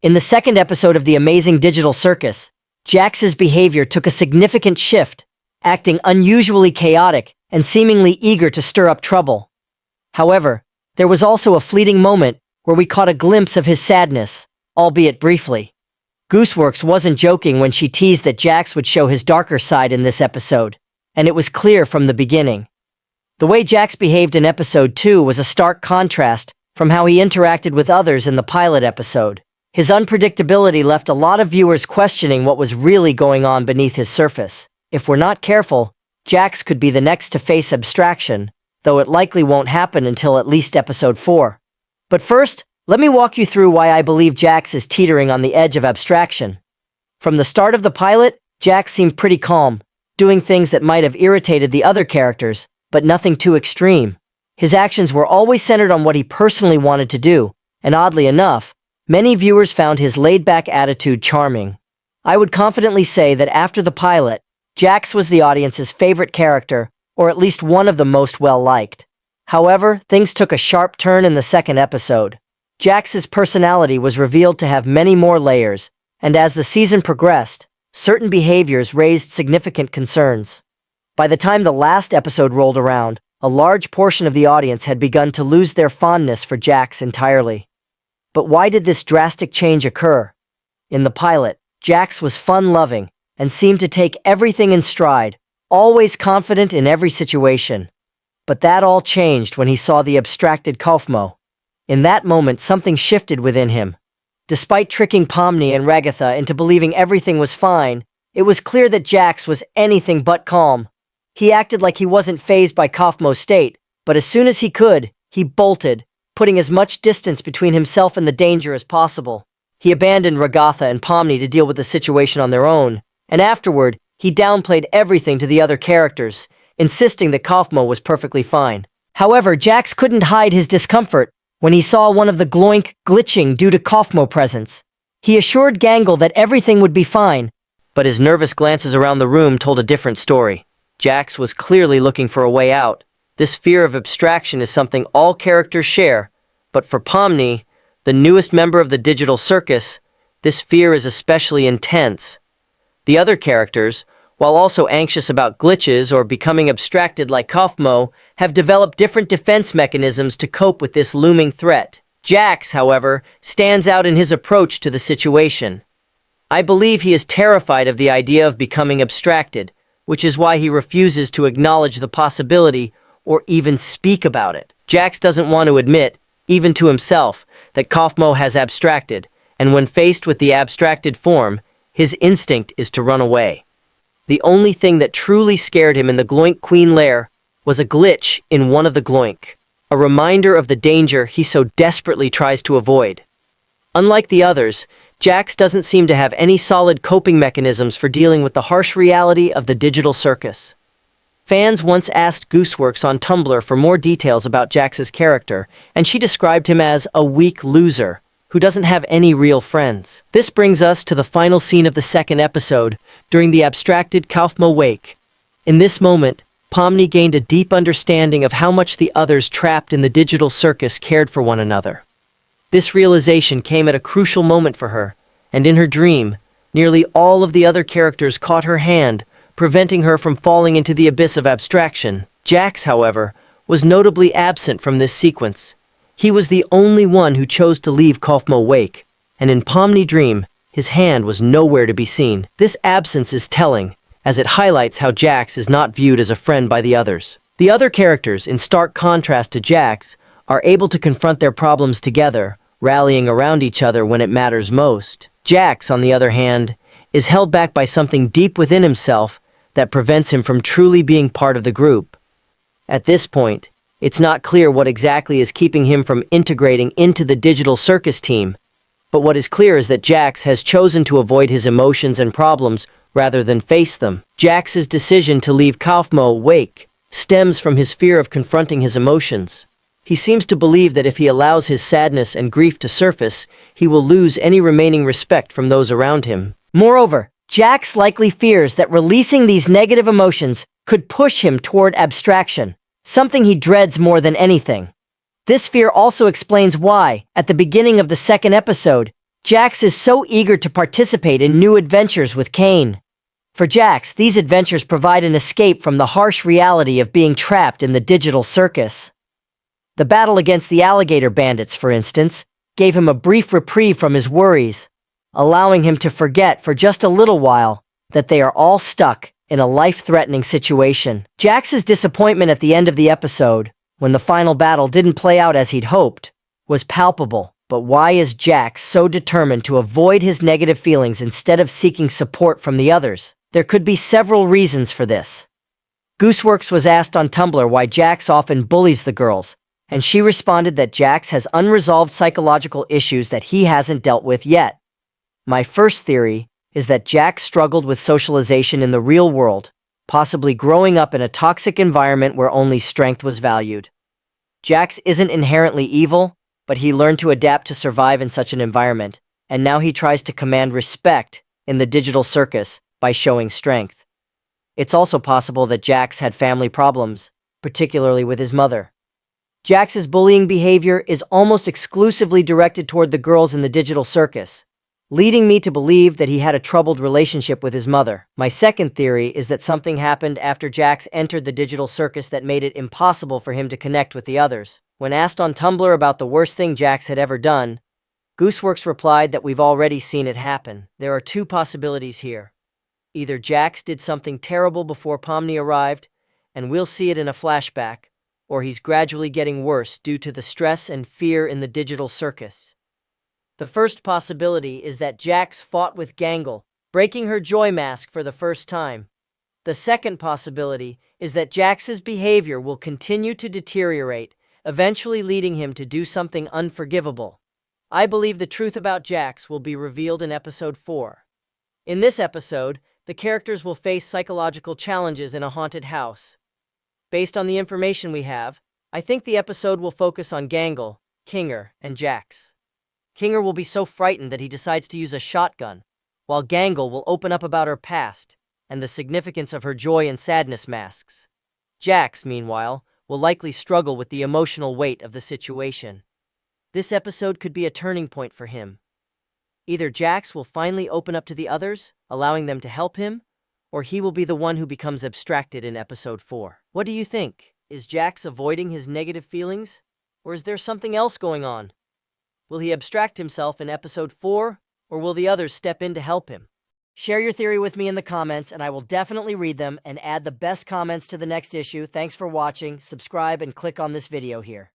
In the second episode of the amazing digital circus, Jax's behavior took a significant shift, acting unusually chaotic and seemingly eager to stir up trouble. However, there was also a fleeting moment where we caught a glimpse of his sadness, albeit briefly. Gooseworx wasn't joking when she teased that Jax would show his darker side in this episode, and it was clear from the beginning. The way Jax behaved in episode 2 was a stark contrast from how he interacted with others in the pilot episode. His unpredictability left a lot of viewers questioning what was really going on beneath his surface. If we're not careful, Jax could be the next to face Abstraction, though it likely won't happen until at least episode 4. But first, let me walk you through why I believe Jax is teetering on the edge of Abstraction. From the start of the pilot, Jax seemed pretty calm, doing things that might have irritated the other characters, but nothing too extreme. His actions were always centered on what he personally wanted to do, and oddly enough, many viewers found his laid-back attitude charming. I would confidently say that after the pilot, Jax was the audience's favorite character, or at least one of the most well-liked. However, things took a sharp turn in the second episode. Jax's personality was revealed to have many more layers, and as the season progressed, certain behaviors raised significant concerns. By the time the last episode rolled around, a large portion of the audience had begun to lose their fondness for Jax entirely. But why did this drastic change occur? In the pilot, Jax was fun-loving and seemed to take everything in stride, always confident in every situation. But that all changed when he saw the abstracted Kaufmo. In that moment, something shifted within him. Despite tricking Pomni and Ragatha into believing everything was fine, it was clear that Jax was anything but calm. He acted like he wasn't fazed by Kaufmo's state, but as soon as he could, he bolted, putting as much distance between himself and the danger as possible. He abandoned Ragatha and Pomni to deal with the situation on their own, and afterward, he downplayed everything to the other characters, insisting that Kaufmo was perfectly fine. However, Jax couldn't hide his discomfort when he saw one of the Gloink glitching due to Kaufmo presence. He assured Gangle that everything would be fine, but his nervous glances around the room told a different story. Jax was clearly looking for a way out. This fear of abstraction is something all characters share, but for Pomni, the newest member of the digital circus, this fear is especially intense. The other characters, while also anxious about glitches or becoming abstracted like Kaufmo, have developed different defense mechanisms to cope with this looming threat. Jax, however, stands out in his approach to the situation. I believe he is terrified of the idea of becoming abstracted, which is why he refuses to acknowledge the possibility or even speak about it. Jax doesn't want to admit, even to himself, that Kaufmo has abstracted, and when faced with the abstracted form, his instinct is to run away. The only thing that truly scared him in the Gloink Queen lair was a glitch in one of the Gloink, a reminder of the danger he so desperately tries to avoid. Unlike the others, Jax doesn't seem to have any solid coping mechanisms for dealing with the harsh reality of the digital circus. Fans once asked Gooseworx on Tumblr for more details about Jax's character, and she described him as a weak loser who doesn't have any real friends. This brings us to the final scene of the second episode, during the abstracted Kaufmo wake. In this moment, Pomni gained a deep understanding of how much the others trapped in the digital circus cared for one another. This realization came at a crucial moment for her, and in her dream, nearly all of the other characters caught her hand, preventing her from falling into the abyss of abstraction. Jax, however, was notably absent from this sequence. He was the only one who chose to leave Kaufmo wake, and in Pomni dream, his hand was nowhere to be seen. This absence is telling, as it highlights how Jax is not viewed as a friend by the others. The other characters, in stark contrast to Jax, are able to confront their problems together, rallying around each other when it matters most. Jax, on the other hand, is held back by something deep within himself that prevents him from truly being part of the group. At this point, it's not clear what exactly is keeping him from integrating into the digital circus team, but what is clear is that Jax has chosen to avoid his emotions and problems rather than face them. Jax's decision to leave Kaufmo wake stems from his fear of confronting his emotions. He seems to believe that if he allows his sadness and grief to surface, he will lose any remaining respect from those around him. Moreover, Jax likely fears that releasing these negative emotions could push him toward abstraction, something he dreads more than anything. This fear also explains why, at the beginning of the second episode, Jax is so eager to participate in new adventures with Caine. For Jax, these adventures provide an escape from the harsh reality of being trapped in the digital circus. The battle against the alligator bandits, for instance, gave him a brief reprieve from his worries, allowing him to forget for just a little while that they are all stuck in a life-threatening situation. Jax's disappointment at the end of the episode, when the final battle didn't play out as he'd hoped, was palpable. But why is Jax so determined to avoid his negative feelings instead of seeking support from the others? There could be several reasons for this. Gooseworx was asked on Tumblr why Jax often bullies the girls, and she responded that Jax has unresolved psychological issues that he hasn't dealt with yet. My first theory is that Jax struggled with socialization in the real world, possibly growing up in a toxic environment where only strength was valued. Jax isn't inherently evil, but he learned to adapt to survive in such an environment, and now he tries to command respect in the digital circus by showing strength. It's also possible that Jax had family problems, particularly with his mother. Jax's bullying behavior is almost exclusively directed toward the girls in the digital circus, leading me to believe that he had a troubled relationship with his mother. My second theory is that something happened after Jax entered the digital circus that made it impossible for him to connect with the others. When asked on Tumblr about the worst thing Jax had ever done, Gooseworx replied that we've already seen it happen. There are two possibilities here. Either Jax did something terrible before Pomni arrived, and we'll see it in a flashback, or he's gradually getting worse due to the stress and fear in the digital circus. The first possibility is that Jax fought with Gangle, breaking her joy mask for the first time. The second possibility is that Jax's behavior will continue to deteriorate, eventually leading him to do something unforgivable. I believe the truth about Jax will be revealed in episode 4. In this episode, the characters will face psychological challenges in a haunted house. Based on the information we have, I think the episode will focus on Gangle, Kinger, and Jax. Kinger will be so frightened that he decides to use a shotgun, while Gangle will open up about her past and the significance of her joy and sadness masks. Jax, meanwhile, will likely struggle with the emotional weight of the situation. This episode could be a turning point for him. Either Jax will finally open up to the others, allowing them to help him, or he will be the one who becomes abstracted in episode 4. What do you think? Is Jax avoiding his negative feelings, or is there something else going on? Will he abstract himself in episode 4, or will the others step in to help him? Share your theory with me in the comments, and I will definitely read them and add the best comments to the next issue. Thanks for watching, subscribe, and click on this video here.